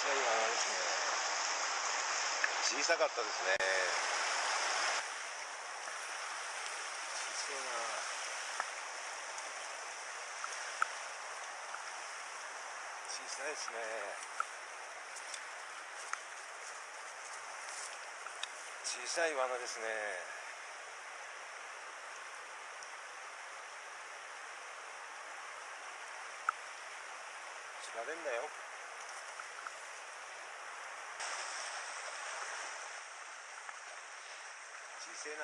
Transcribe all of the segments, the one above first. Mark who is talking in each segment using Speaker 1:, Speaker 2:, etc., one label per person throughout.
Speaker 1: さい罠ですね。小さかったですね。小さいな。小さいですね。小さい罠ですね。知られんだよ。小せえな。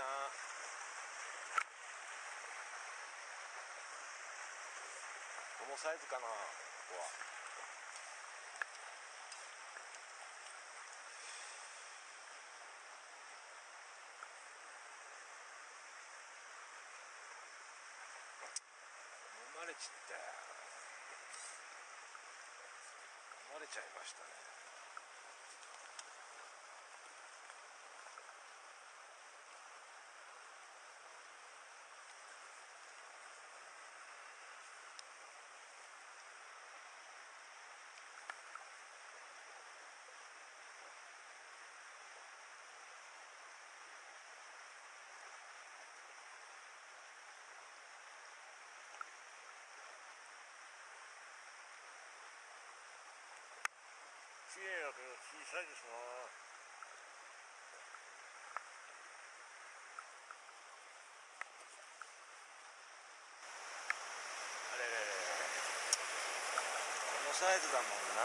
Speaker 1: このサイズかな、ここは。飲まれちったよ。飲まれちゃいましたね。綺麗だけど小さいですな。あれれれ、このサイズだもんな。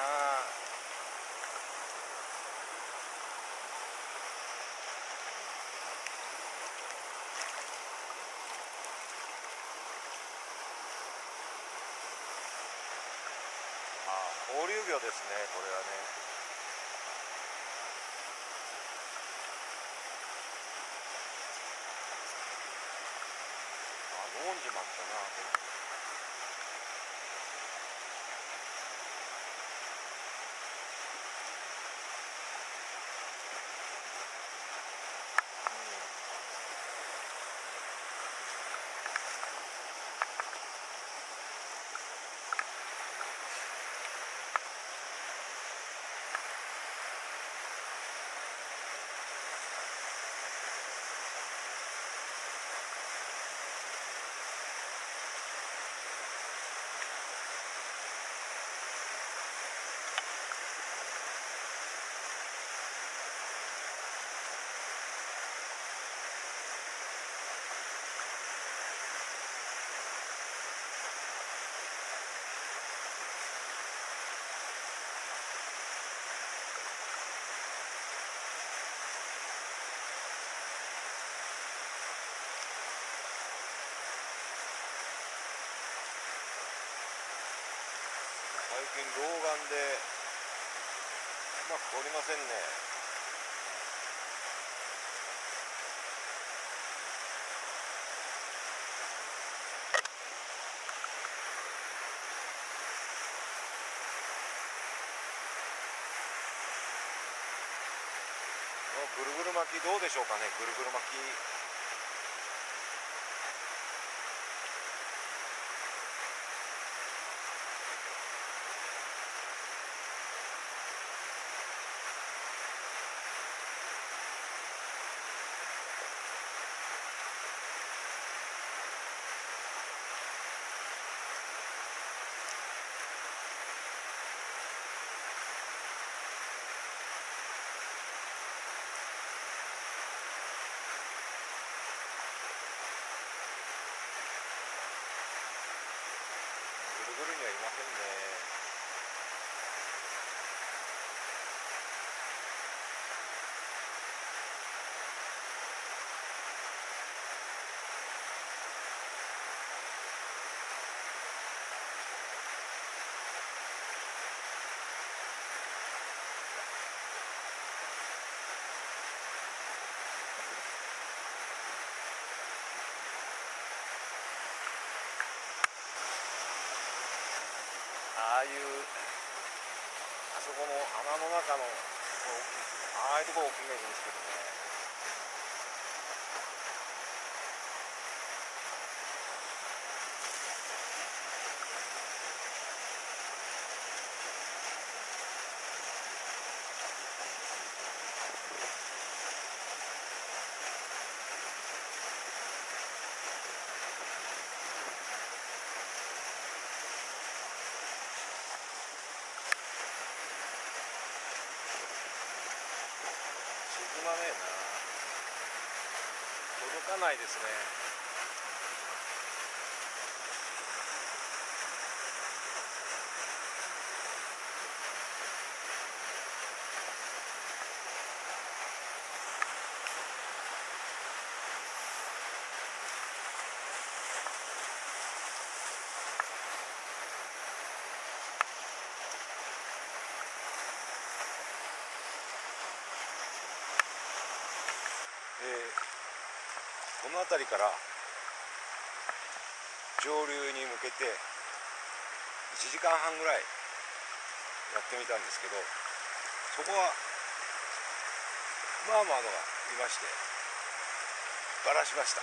Speaker 1: 放流魚ですね、これはね。飲んじまったな、これ。最近老眼でうまく取りませんね。ぐるぐる巻きどうでしょうかね。ぐるぐる巻きぐるぐるにはいませんね。ああいうあそこの穴の中のああいうところを決めるんですけどね。ないですね。この辺りから上流に向けて1時間半ぐらいやってみたんですけど、そこはまあまあのがいましてバラしました。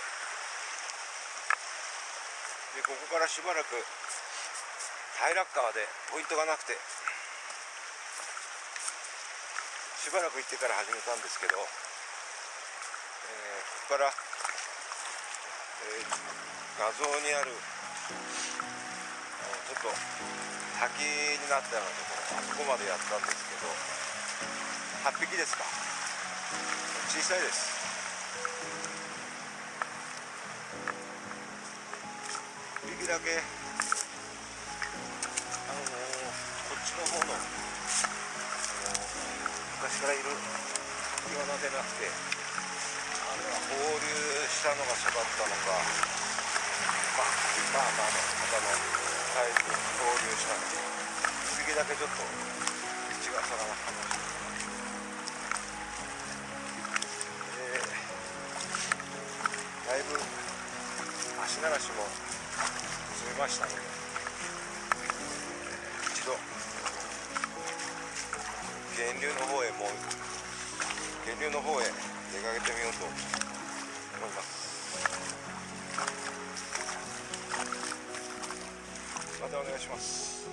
Speaker 1: でここからしばらく平川でポイントがなくてしばらく行ってから始めたんですけど、ここから、画像にあるちょっと滝になったようなところ、あそこまでやったんですけど、8匹ですか。小さいです。1匹だけこっちの方の昔からいるイワナでなくて、あれは放流したのが育ったのか、またのサイズ放流したのか、1匹だけちょっと口が定まってました。だいぶ足慣らしも済みましたので、一度源流の方へ出かけてみようと思います。またお願いします。